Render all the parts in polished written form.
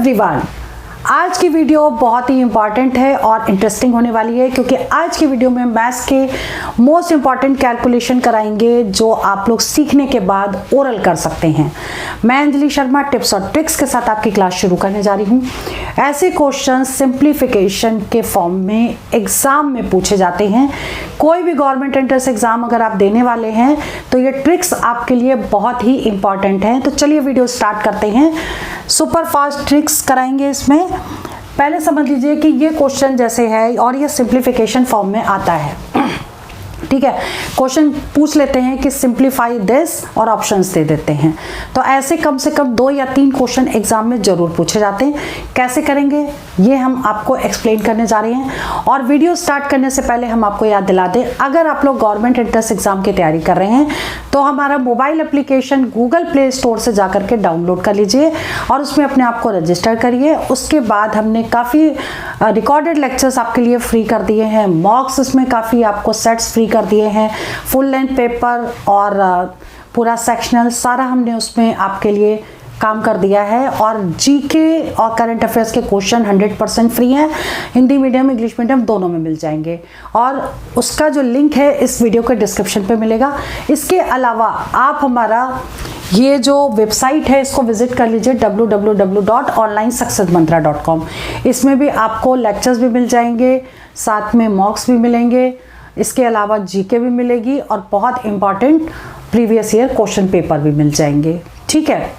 Everyone, आज की video बहुत ही इंपॉर्टेंट है और इंटरेस्टिंग होने वाली है क्योंकि आज की वीडियो में मैथ्स के मोस्ट इंपॉर्टेंट कैलकुलेशन कराएंगे जो आप लोग सीखने के बाद ओरल कर सकते हैं। मैं अंजलि शर्मा टिप्स और ट्रिक्स के साथ आपकी क्लास शुरू करने जा रही हूँ। ऐसे क्वेश्चन सिंप्लीफिकेशन के फॉर्म में एग्जाम में पूछे जाते हैं। कोई भी गवर्नमेंट एंट्रेंस एग्जाम अगर आप देने वाले हैं तो ये ट्रिक्स आपके लिए बहुत ही इंपॉर्टेंट हैं। तो चलिए वीडियो स्टार्ट करते हैं। सुपर फास्ट ट्रिक्स कराएंगे इसमें। पहले समझ लीजिए कि ये क्वेश्चन जैसे है और ये सिंप्लीफिकेशन फॉर्म में आता है। ठीक है, क्वेश्चन पूछ लेते हैं कि सिंप्लीफाई दिस और ऑप्शंस दे देते हैं। तो ऐसे कम से कम 2 या 3 क्वेश्चन एग्जाम में जरूर पूछे जाते हैं। कैसे करेंगे ये हम आपको एक्सप्लेन करने जा रहे हैं। और वीडियो स्टार्ट करने से पहले हम आपको याद दिला दें, अगर आप लोग गवर्नमेंट एंट्रेंस एग्जाम की तैयारी कर रहे हैं तो हमारा mobile application Google play store से जाकर के डाउनलोड कर लीजिए और उसमें अपने आप को रजिस्टर करिए। उसके बाद हमने काफ़ी रिकॉर्डेड लेक्चर्स आपके लिए फ्री कर दिए हैं। मॉक्स इसमें काफ़ी आपको सेट्स फ्री कर दिए हैं। फुल लेंथ पेपर और पूरा सेक्शनल सारा हमने उसमें आपके लिए काम कर दिया है। और जीके और करंट अफेयर्स के क्वेश्चन 100% फ्री हैं। हिंदी मीडियम इंग्लिश मीडियम दोनों में मिल जाएंगे और उसका जो लिंक है इस वीडियो के डिस्क्रिप्शन पे मिलेगा। इसके अलावा आप हमारा ये जो वेबसाइट है इसको विजिट कर लीजिए www.onlinesuccessmantra.com। इसमें भी आपको लेक्चर्स भी मिल जाएंगे, साथ में मॉक्स भी मिलेंगे, इसके अलावा जीके भी मिलेगी और बहुत important previous year question paper भी मिल जाएंगे। ठीक है,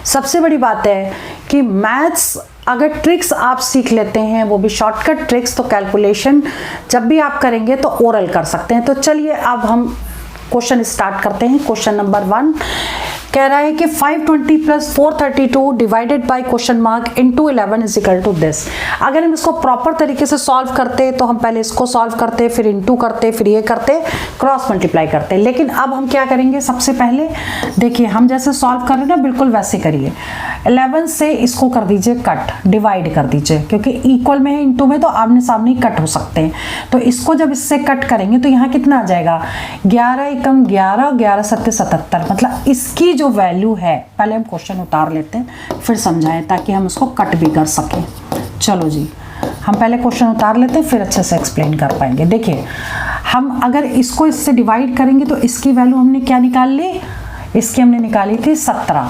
सबसे बड़ी बात है कि मैथ्स अगर ट्रिक्स आप सीख लेते हैं, वो भी शॉर्टकट ट्रिक्स, तो कैलकुलेशन जब भी आप करेंगे तो ओरल कर सकते हैं। तो चलिए अब हम क्वेश्चन स्टार्ट करते हैं। क्वेश्चन नंबर 1 कह रहा है कि 520 + 432 divided by question mark into 11 is equal to this. अगर हम इसको प्रॉपर तरीके से सॉल्व करते तो हम पहले इसको सॉल्व करते, फिर इनटू करते, फिर ये करते, क्रॉस मल्टीप्लाई करते। लेकिन अब हम क्या करेंगे, सबसे पहले देखिए हम जैसे सॉल्व कर रहे हैं ना बिल्कुल वैसे करिए। 11 से इसको कर दीजिए कट, डिवाइड कर दीजिए, क्योंकि इक्वल में है इनटू में तो आमने सामने ही कट हो सकते हैं। तो इसको जब इससे कट करेंगे तो यहाँ कितना आ जाएगा, 11 एकम 11, 11 सत्ते 77। मतलब इसकी जो वैल्यू है, पहले हम क्वेश्चन उतार लेते हैं फिर समझाएं ताकि हम उसको कट भी कर सकें। चलो जी, हम पहले क्वेश्चन उतार लेते हैं फिर अच्छे से एक्सप्लेन कर पाएंगे। देखिए हम अगर इसको इससे डिवाइड करेंगे तो इसकी वैल्यू हमने क्या निकाल ली, इसकी हमने निकाली थी 17।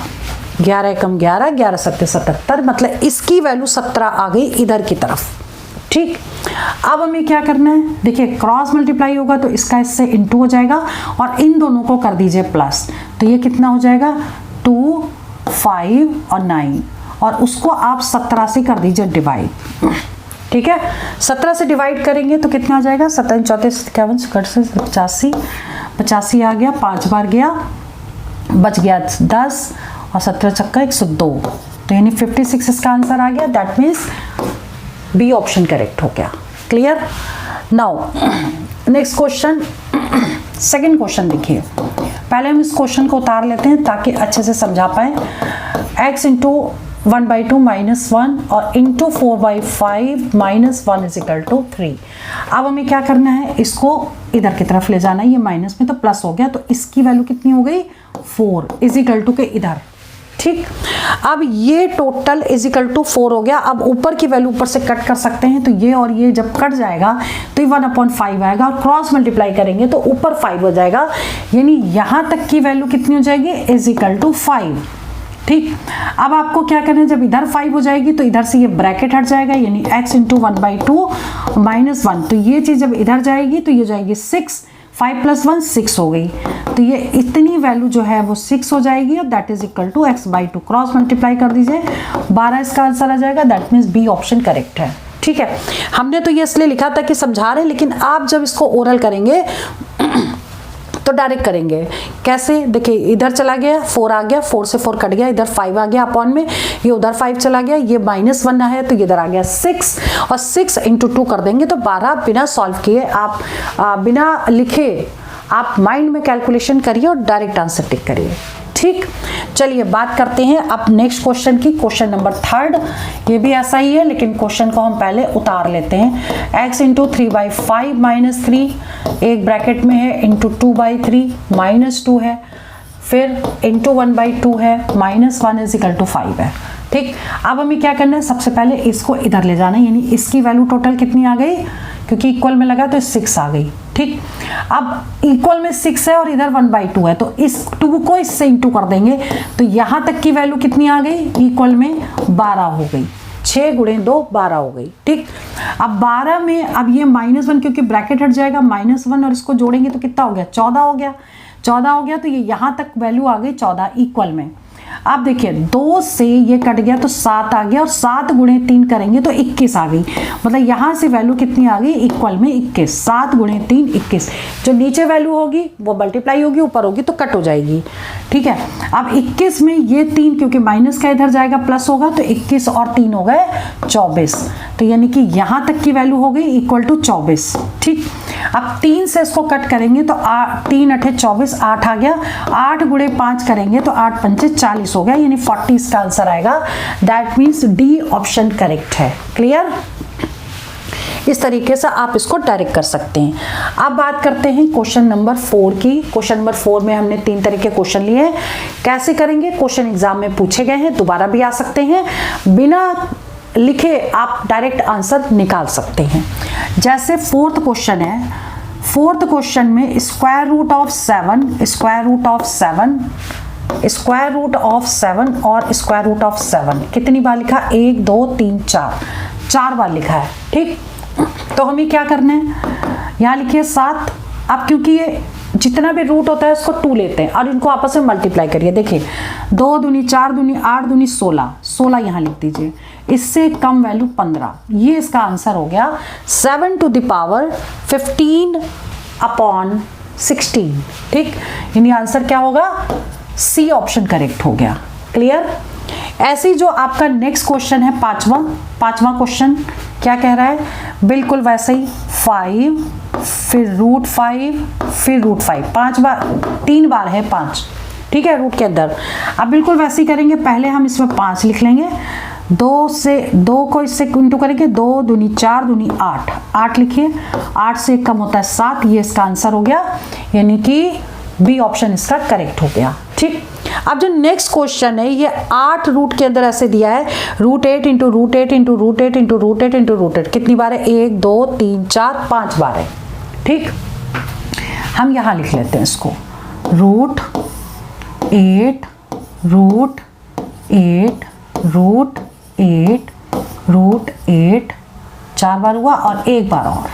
11 एकम 11, 11 सत्ते 77, मतलब इसकी वैल्यू 17 आ गई इधर की तरफ। ठीक, अब हमें क्या करना है, देखिए क्रॉस मल्टीप्लाई होगा तो इसका इससे इनटू हो जाएगा और इन दोनों को कर दीजिए प्लस। तो ये कितना हो जाएगा, 2, 5 और 9, और उसको आप 17 से कर दीजिए डिवाइड। ठीक है, 17 से डिवाइड करेंगे तो कितना आ जाएगा, 17 × 4 = 85, 85 आ गया, 5 बार गया, बच गया 10 और 17 चक्का 102, तो यानी 56 इसका आंसर आ गया। That means B option correct हो गया। Clear. Now next question, second question देखिए। पहले हम इस क्वेश्चन को उतार लेते हैं ताकि अच्छे से समझा पाए। x × 1/2 - 1 और × 4/5 - 1 = 3। अब हमें क्या करना है, इसको इधर की तरफ ले जाना है। ये माइनस में तो प्लस हो गया, तो इसकी वैल्यू कितनी हो गई, 4 = के इधर। ठीक, अब ये टोटल = 4 हो गया। अब ऊपर की वैल्यू ऊपर से कट कर सकते हैं, तो ये और ये जब कट जाएगा तो ये 1/5 आएगा और क्रॉस मल्टीप्लाई करेंगे तो ऊपर 5 हो जाएगा, यानी यहां तक की वैल्यू कितनी हो जाएगी, = 5। ठीक, अब आपको क्या करना है, जब इधर 5 हो जाएगी तो इधर से ये ब्रैकेट हट जाएगा, यानी x × 1/2 - 1। तो ये चीज जब इधर जाएगी तो ये जाएगी 6, 5 + 1 6 हो गई, तो ये इतनी वैल्यू जो है वो 6 हो जाएगी और that is equal to x/2। Cross multiply कर दीजिए, 12 इसका आंसर आ जाएगा। That means B option correct है। ठीक है, हमने तो ये इसलिए लिखा था कि समझा रहे हैं, लेकिन आप जब इसको ओरल करेंगे तो डायरेक्ट करेंगे। कैसे, देखिए इधर चला गया 4 आ गया, 4 से 4 कट गया, इधर 5 आ गया अपॉन में, ये उधर 5 चला गया, ये -1 है तो ये इधर आ गया 6 और 6 × 2 कर देंगे तो 12। बिना सॉल्व किए आप बिना लिखे आप माइंड में कैलकुलेशन करिए और डायरेक्ट आंसर टिक करिए। ठीक, चलिए बात करते हैं अब नेक्स्ट क्वेश्चन की। क्वेश्चन नंबर 3, ये भी ऐसा ही है लेकिन क्वेश्चन को हम पहले उतार लेते हैं। x × 3/5 - 3 एक ब्रैकेट में है, × 2/3 -2 है, फिर × 1/2 है, -1 = 5 है। ठीक, अब हमें क्या करना है, सबसे पहले इसको इधर ले जाना है, यानी इसकी वैल्यू टोटल कितनी आ गई, क्योंकि इक्वल में लगा तो 6 आ गई। ठीक, अब इक्वल में 6 है और इधर 1/2 है, तो इस 2 को इससे इंटू कर देंगे, तो यहां तक की वैल्यू कितनी आ गई, इक्वल में 12 हो गई। 6 × 2 12 हो गई। ठीक, अब 12 में अब ये -1 क्योंकि ब्रैकेट हट जाएगा, -1 और इसको जोड़ेंगे तो कितना हो गया, 14 हो गया। 14 हो गया तो ये यहां तक वैल्यू आ गई 14 इक्वल में। अब देखिए 2 से ये कट गया तो 7 आ गया, और 7 × 3 करेंगे तो 21 आ गई। मतलब यहां से वैल्यू कितनी आ गई, इक्वल में 21। 7 × 3 21। जो नीचे वैल्यू होगी वो मल्टीप्लाई होगी, ऊपर होगी तो कट हो जाएगी। ठीक है, अब 21 में ये 3 क्योंकि माइनस का इधर जाएगा प्लस होगा, तो 21 और 3 हो गए 24। तो यानी कि यहां तक की वैल्यू हो गई इक्वल टू 24। ठीक, अब 3 से इसको कट करेंगे तो 3 × 8 24, 8 आ गया। 8 × 5 करेंगे तो 8 × 5 40 हो गया, यानी 40 इसका आंसर आएगा। That means D option correct है। क्लियर, इस तरीके से आप इसको डायरेक्ट कर सकते हैं। अब बात करते हैं क्वेश्चन नंबर 4 की। क्वेश्चन नंबर 4 में हमने 3 तरह के क्वेश्चन लिए हैं। कैसे करेंगे, क्वेश्चन एग्जाम में पूछे गए हैं, दोबारा भी आ सकते हैं, बिना लिखे आप डायरेक्ट आंसर निकाल सकते हैं। जैसे 4th क्वेश्चन है, 4th क्वेश्चन में स्क्वायर रूट ऑफ 7 और स्क्वायर रूट ऑफ 7 कितनी बार लिखा, 1 2 3 4 बार लिखा है। ठीक, तो हमें क्या करना है, यहाँ लिखिए 7। अब क्योंकि ये जितना भी रूट होता है उसको 2 लेते हैं और इनको आपस में मल्टीप्लाई करिए। देखिए 2 दूनी 4 दूनी 8 दूनी 16 यहाँ लिख दीजिए, इससे कम वैल्यू 15। ये इसका आंसर हो गया 7 to the power 15/16। ठीक, यानी आंसर क्या होगा, सी ऑप्शन करेक्ट हो गया। क्लियर, ऐसे ही जो आपका नेक्स्ट क्वेश्चन है पांचवा क्वेश्चन क्या कह रहा है, बिल्कुल वैसे ही 5 फिर √5 फिर √5 5 बार, 3 बार है 5। ठीक है, रूट के अंदर। अब बिल्कुल वैसे ही करेंगे, पहले हम इसमें 5 लिख लेंगे, 2 को इससे इंटू करेंगे, 2 दूनी 4 दूनी 8 लिखिए, 8 से कम होता है 7। ये इसका आंसर हो गया, यानी कि बी ऑप्शन इसका करेक्ट हो गया। ठीक, अब जो नेक्स्ट क्वेश्चन है ये 8 रूट के अंदर ऐसे दिया है, √8 × √8 × √8 × √8 × √8 कितनी बार है, 1 2 3 4 5 बार है। ठीक, हम यहां लिख लेते हैं इसको, √8 4 बार हुआ और 1 बार और।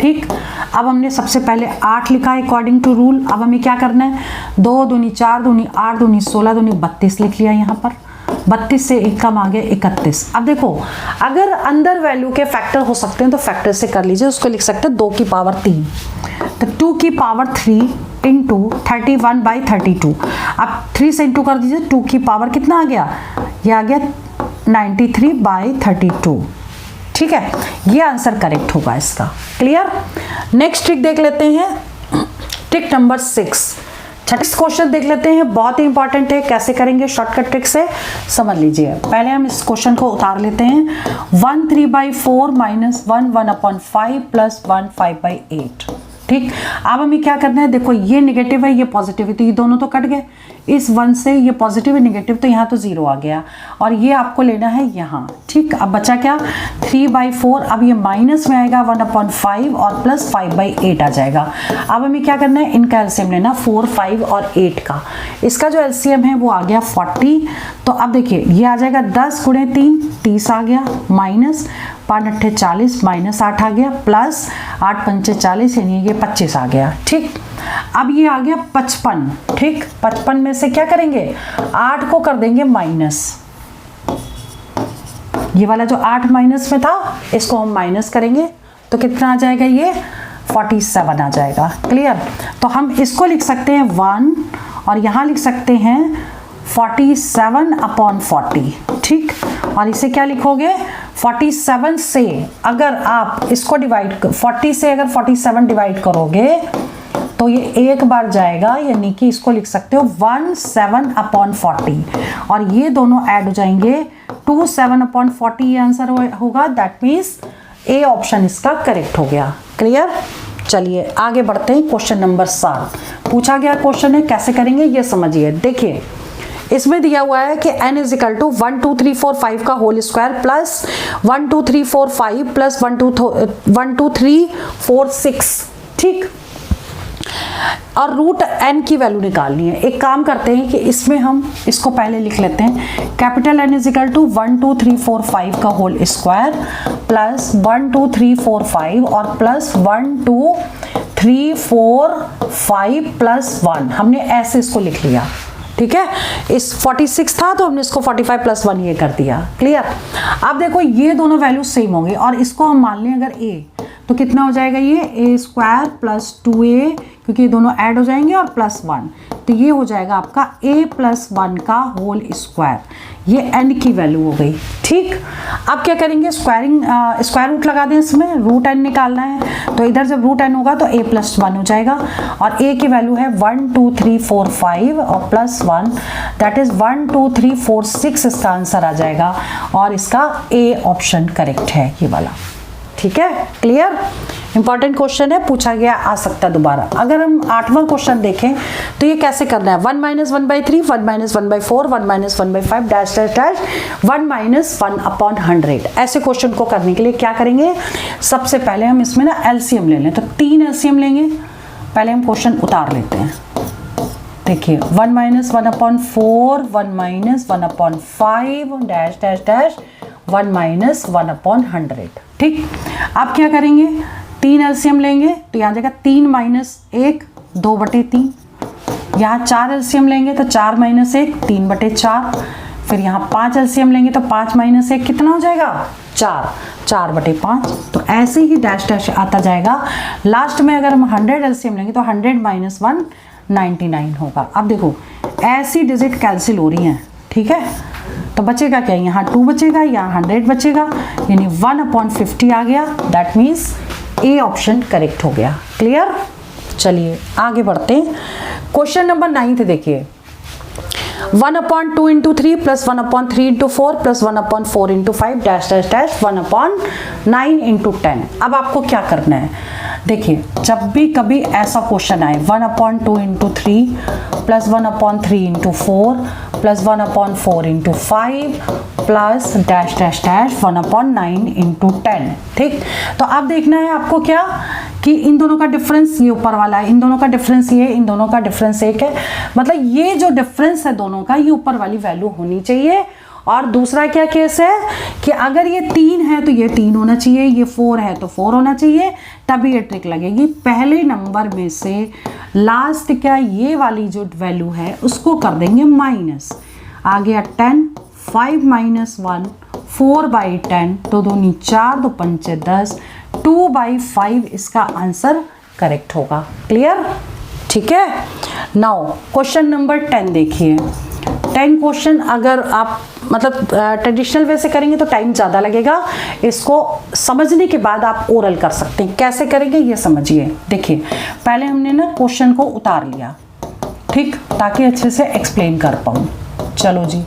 ठीक, अब हमने सबसे पहले 8 लिखा है अकॉर्डिंग टू रूल। अब हमें क्या करना है, 2 दूनी 4 दूनी 8 दूनी 16 दूनी 32 लिख लिया यहाँ पर। 32 से 1 कम आ गया 31। अब देखो अगर अंदर वैल्यू के फैक्टर हो सकते हैं तो फैक्टर से कर लीजिए, उसको लिख सकते हैं 2 की पावर 3, तो 2 की पावर 3 × 31/32। अब 3 से इंटू कर दीजिए, 2 की पावर कितना आ गया, ये आ गया 93/32। ठीक है, ये आंसर करेक्ट होगा इसका। क्लियर, नेक्स्ट ट्रिक देख लेते हैं, ट्रिक नंबर 6। नेक्स्ट क्वेश्चन देख लेते हैं, बहुत ही इंपॉर्टेंट है। कैसे करेंगे, शॉर्टकट ट्रिक से समझ लीजिए। पहले हम इस क्वेश्चन को उतार लेते हैं। 1 3/4 - 1 1/5 + 1 5/8। ठीक, अब हमें क्या करना है, देखो ये नेगेटिव है ये पॉजिटिव है, तो ये दोनों तो कट गए। इस 1 से ये पॉजिटिव है नेगेटिव, तो यहाँ तो 0 आ गया, और ये आपको लेना है यहाँ। ठीक, अब बचा क्या, 3/4। अब ये माइनस में आएगा 1/5 और प्लस 5/8 आ जाएगा। अब हमें क्या करना है, इनका एलसीएम लेना 4 5 और 8 का। इसका जो एलसीएम है वो आ गया 40। तो अब देखिए ये आ जाएगा 10 × 3 30 आ गया, माइनस 5 8 40 -8 आ गया, प्लस 8 5 40 यानी ये 25 आ गया। ठीक, अब ये आ गया 55। ठीक, 55 में से क्या करेंगे, 8 को कर देंगे माइनस। ये वाला जो 8 माइनस में था इसको हम माइनस करेंगे तो कितना आ जाएगा, ये 47 आ जाएगा। क्लियर, तो हम इसको लिख सकते हैं 1 और यहाँ लिख सकते हैं 47/40। ठीक, और इसे क्या लिखोगे, 47 से अगर आप इसको डिवाइड 40 से अगर 47 डिवाइड करोगे तो ये 1 बार जाएगा, यानी कि इसको लिख सकते हो 17/40 और ये दोनों ऐड हो जाएंगे 27/40। ये आंसर होगा, दैट मीन्स ए ऑप्शन इसका करेक्ट हो गया। क्लियर, चलिए आगे बढ़ते हैं। क्वेश्चन नंबर 7 पूछा गया क्वेश्चन है, कैसे करेंगे ये समझिए। देखिए इसमें दिया हुआ है कि n इज इक्वल टू 1 2 3 4 5 का होल स्क्वायर प्लस 1 2 3 4 5 प्लस 1 2 3 4 6, ठीक। और रूट n की वैल्यू निकालनी है। एक काम करते हैं कि इसमें हम इसको पहले लिख लेते हैं, capital N is equal to 1 2 3 4 5 का होल स्क्वायर प्लस 1 2 3 4 5 और प्लस 1 2 3 4 5 प्लस 1, हमने ऐसे इसको लिख लिया, ठीक है। इस 46 था तो हमने इसको 45 प्लस 1 ये कर दिया, क्लियर। अब देखो ये दोनों वैल्यू सेम होंगी और इसको हम मान लें अगर a, तो कितना हो जाएगा ये a स्क्वायर प्लस 2a, क्योंकि ये दोनों ऐड हो जाएंगे, और प्लस 1, तो ये हो जाएगा आपका a प्लस 1 का होल स्क्वायर। ये n की वैल्यू हो गई, ठीक। अब क्या करेंगे, स्क्वायर रूट लगा दें, इसमें रूट n निकालना है, तो इधर जब रूट n होगा तो a प्लस 1 हो जाएगा, और a की वैल्यू है 1 2 3 4 5 और प्लस 1, दैट इज 1 2 3 4 6 इसका आंसर आ जाएगा, और इसका a ऑप्शन करेक्ट है ये वाला, ठीक है, क्लियर। इंपॉर्टेंट क्वेश्चन है, पूछा गया, आ सकता दोबारा। अगर हम 8वां क्वेश्चन देखें तो ये कैसे करना है, 1 minus 1/3, 1 minus 1/4, 1 minus 1/5 dash dash dash 1 minus 1/100। ऐसे क्वेश्चन को करने के लिए क्या करेंगे, सबसे पहले हम इसमें ना एलसीएम ले लें, तो 3 एलसीएम लेंगे। पहले हम क्वेश्चन उतार लेते हैं, देखिए 1 minus 1/4, 1 minus 1/5 dash dash dash 1 minus 1/100, ठीक। अब क्या करेंगे, 3 एलसीएम लेंगे, तो यहाँ जाएगा 3 माइनस 1 2/3, यहाँ 4 एलसीएम लेंगे तो 4 माइनस 1 3/4, फिर यहाँ 5 एलसीएम लेंगे तो 5 माइनस 1 कितना हो जाएगा 4 4/5, तो ऐसे ही डैश डैश आता जाएगा। लास्ट में अगर हम 100 एलसीएम लेंगे तो 100 माइनस 1 99 होगा। अब देखो ऐसी डिजिट कैंसिल हो रही हैं, ठीक है, तो बचेगा क्या, यहाँ 2 बचेगा, यहाँ 100 बचेगा, यानी 1/50 आ गया, that means A option correct हो गया, क्लियर। चलिए आगे बढ़ते हैं। क्वेश्चन नंबर 9 देखिए, 1/2 × 3 plus 1/3 × 4 plus 1/4 × 5 dash dash dash 1/9 × 10। अब आपको क्या करना है, देखिए जब भी कभी ऐसा क्वेश्चन आए 1/2 × 3 plus 1/3 × 4 plus 1/4 × 5 plus dash dash dash 1/9 × 10, ठीक। तो अब देखना है आपको क्या कि इन दोनों का डिफरेंस ये ऊपर वाला है, इन दोनों का डिफरेंस ये, इन दोनों का डिफरेंस 1 है, मतलब ये जो डिफरेंस है दोनों का ये ऊपर वाली वैल्यू होनी चाहिए। और दूसरा क्या केस है कि अगर ये 3 है तो ये 3 होना चाहिए, ये 4 है तो 4 होना चाहिए, तभी ये ट्रिक लगेगी। पहले नंबर में से लास्ट क्या ये वाली जो वैल्यू है उसको कर देंगे माइनस, आ गया 10, 5 माइनस 1 4/10, तो 2 × 4 2 × 5 10, 2/5 इसका आंसर करेक्ट होगा, क्लियर, ठीक है। नाउ क्वेश्चन नंबर 10 देखिए। 10 क्वेश्चन अगर आप मतलब ट्रेडिशनल वे से करेंगे तो टाइम ज़्यादा लगेगा, इसको समझने के बाद आप ओरल कर सकते हैं। कैसे करेंगे ये समझिए। देखिए पहले हमने ना क्वेश्चन को उतार लिया, ठीक, ताकि अच्छे से एक्सप्लेन कर पाऊँ। चलो जी,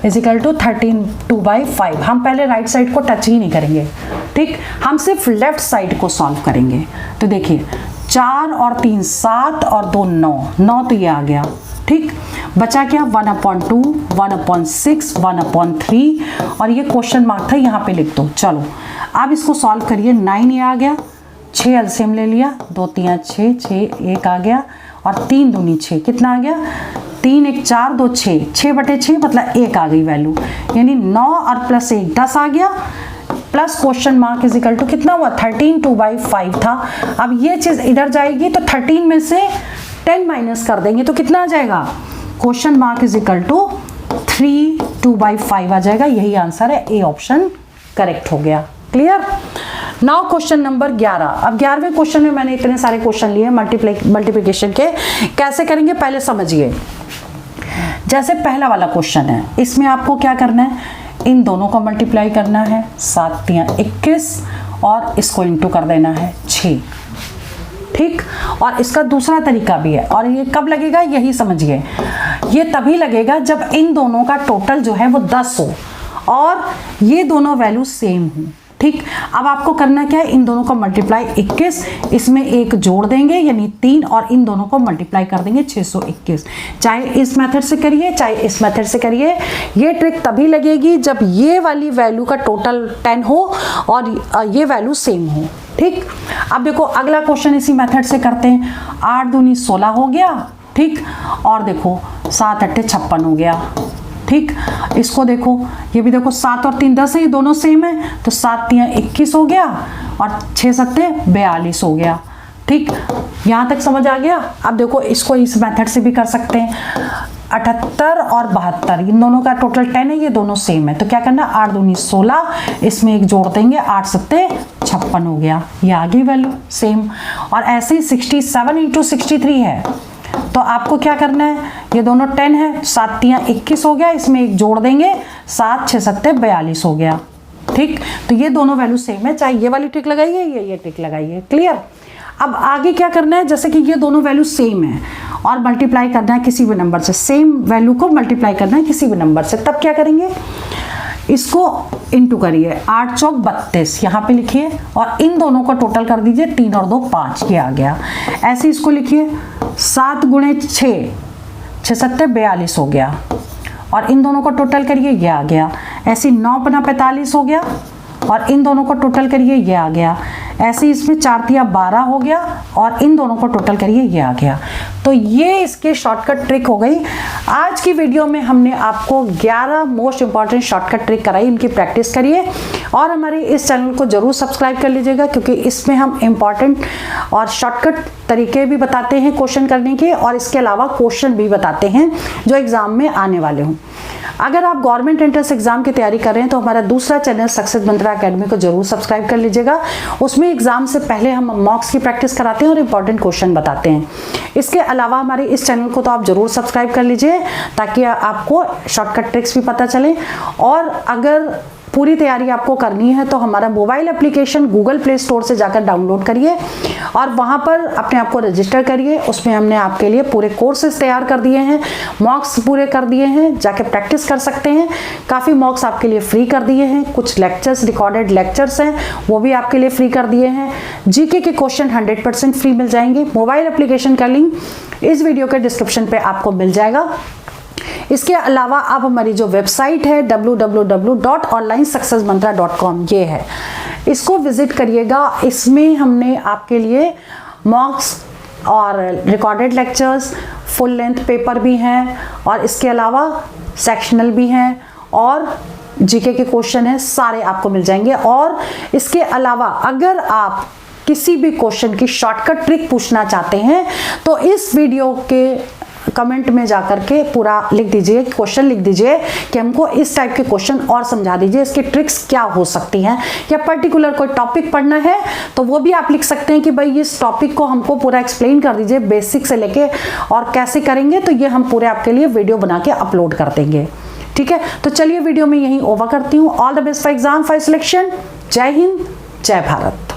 इजिकल टू 13 2/5। हम पहले राइट साइड को टच ही नहीं करेंगे, ठीक, हम सिर्फ लेफ्ट साइड को सॉल्व करेंगे। तो देखिए 4 और 3 7 और 2 9, 9 तो ये आ गया, ठीक। बचा क्या 1/2 1/6 1/3, और ये क्वेश्चन मार्क था, यहाँ पे लिख दो। चलो अब इसको सॉल्व करिए। 9 ये आ गया, 6 एलसीएम ले लिया, 2 3 6 6 1 आ गया, और 3 दूनी 6 कितना आ गया 3 1 4 2 6 6/6 मतलब 1 आ गई वैल्यू, यानी 9 और प्लस 1 10 आ गया, plus question mark is equal to कितना हुआ 13 2/5 था। अब ये चीज इधर जाएगी तो 13 में से 10 माइनस कर देंगे तो कितना आ जाएगा, question mark is equal to 3 2/5 आ जाएगा। यही आंसर है, ए ऑप्शन करेक्ट हो गया, क्लियर। Now question number 11। अब 11वें क्वेश्चन में मैंने इतने सारे क्वेश्चन लिए मल्टीप्लिकेशन के, कैसे करेंगे पहले समझिए। जैसे पहला वाला क्वेश्चन है, इसमें आपको क्या करना है, इन दोनों को मल्टीप्लाई करना है, 7 3 21, और इसको इंटू कर देना है 6, ठीक। और इसका दूसरा तरीका भी है, और ये कब लगेगा यही समझिए। ये तभी लगेगा जब इन दोनों का टोटल जो है वो 10 हो और ये दोनों वैल्यू सेम हो। ठीक, अब आपको करना क्या है, इन दोनों का मल्टीप्लाई 21, इसमें एक जोड़ देंगे यानी 3 और इन दोनों को मल्टीप्लाई कर देंगे 621। चाहे इस मेथड से करिए चाहे इस मेथड से करिए, ये ट्रिक तभी लगेगी जब ये वाली वैल्यू का टोटल 10 हो और ये वैल्यू सेम हो। ठीक, अब देखो अगला क्वेश्चन इसी मेथड से करते हैं। 8 दूनी 16 हो गया, ठीक, और देखो 7 अट्ठे 56 हो गया। ठीक, इसको देखो, ये भी देखो 7 और 3 10 है, ये दोनों सेम है, तो 7 3 21 हो गया और 6 7 42 हो गया। ठीक, यहाँ तक समझ आ गया। अब देखो इसको इस मेथड से भी कर सकते हैं। 78 और 72 इन दोनों का टोटल 10 है, ये दोनों सेम है, तो क्या करना, 8 दूनी 16, इसमें एक जोड़ देंगे, 8 7 56 हो गया, ये आ गई वैल्यू सेम। और ऐसे ही 67 इंटू 63 है, तो आपको क्या करना है, ये दोनों 10 है, 7 3 21 हो गया, इसमें एक जोड़ देंगे, 7 6 7 42 हो गया। ठीक, तो ये दोनों वैल्यू सेम है, चाहे ये वाली ट्रिक लगाइए ये ट्रिक लगाइए। क्लियर। अब आगे क्या करना है, जैसे कि ये दोनों वैल्यू सेम है और मल्टीप्लाई करना है किसी भी नंबर से, सेम वैल्यू को मल्टीप्लाई करना है किसी भी नंबर से, तब क्या करेंगे, इसको इंटू करिए, 8 चौक 32 यहाँ पे लिखिए और इन दोनों का टोटल कर दीजिए, 3 और 2 5, ये आ गया। ऐसे इसको लिखिए, 7 गुणे 6 6 7 42 हो गया और इन दोनों का टोटल करिए, ये आ गया। ऐसे 9 पना 45 हो गया और इन दोनों को टोटल करिए, ये आ गया। ऐसे इसमें 4 तिया 12 हो गया और इन दोनों को टोटल करिए, ये आ गया। तो ये इसके शॉर्टकट ट्रिक हो गई। आज की वीडियो में हमने आपको 11 मोस्ट इंपॉर्टेंट शॉर्टकट ट्रिक कराई, इनकी प्रैक्टिस करिए और हमारे इस चैनल को जरूर सब्सक्राइब कर लीजिएगा, क्योंकि इसमें हम इंपॉर्टेंट और शॉर्टकट तरीके भी बताते हैं क्वेश्चन करने के, और इसके अलावा क्वेश्चन भी बताते हैं जो एग्जाम में आने वाले हों। अगर आप गवर्नमेंट एंट्रेंस एग्जाम की तैयारी कर रहे हैं तो हमारा दूसरा चैनल सक्सेस मंत्रा अकेडमी को जरूर सब्सक्राइब कर लीजिएगा। उसमें एग्जाम से पहले हम मॉक्स की प्रैक्टिस कराते हैं और इंपॉर्टेंट क्वेश्चन बताते हैं। इसके अलावा हमारे इस चैनल को तो आप जरूर सब्सक्राइब कर लीजिए ताकि आपको शॉर्टकट ट्रिक्स भी पता चले। और अगर पूरी तैयारी आपको करनी है तो हमारा mobile application Google play store से जाकर डाउनलोड करिए और वहां पर अपने आप को रजिस्टर करिए। उसमें हमने आपके लिए पूरे कोर्सेज तैयार कर दिए हैं, मॉक्स पूरे कर दिए हैं, जाके प्रैक्टिस कर सकते हैं। काफ़ी मॉक्स आपके लिए फ्री कर दिए हैं, कुछ लेक्चर्स रिकॉर्डेड लेक्चर्स हैं वो भी आपके लिए फ्री कर दिए हैं। जीके के क्वेश्चन 100% फ्री मिल जाएंगे। मोबाइल एप्लीकेशन का लिंक इस वीडियो के डिस्क्रिप्शन पे आपको मिल जाएगा। इसके अलावा आप हमारी जो वेबसाइट है www.onlinesuccessmantra.com ये है, इसको विजिट करिएगा। इसमें हमने आपके लिए मॉक्स और recorded lectures, full length paper भी हैं और इसके अलावा सेक्शनल भी हैं और जीके के क्वेश्चन हैं, सारे आपको मिल जाएंगे। और इसके अलावा अगर आप किसी भी क्वेश्चन की शॉर्टकट ट्रिक पूछना चाहते हैं तो इस वीडियो के कमेंट में जाकर के पूरा लिख दीजिए, क्वेश्चन लिख दीजिए कि हमको इस टाइप के क्वेश्चन और समझा दीजिए, इसकी ट्रिक्स क्या हो सकती हैं, या पर्टिकुलर कोई टॉपिक पढ़ना है तो वो भी आप लिख सकते हैं कि भाई इस टॉपिक को हमको पूरा एक्सप्लेन कर दीजिए बेसिक से लेके और कैसे करेंगे, तो ये हम पूरे आपके लिए वीडियो बना के अपलोड कर देंगे। ठीक है, तो चलिए वीडियो में यहीं ओवर करती हूँ। All the best for exam for selection. जय हिंद, जय भारत।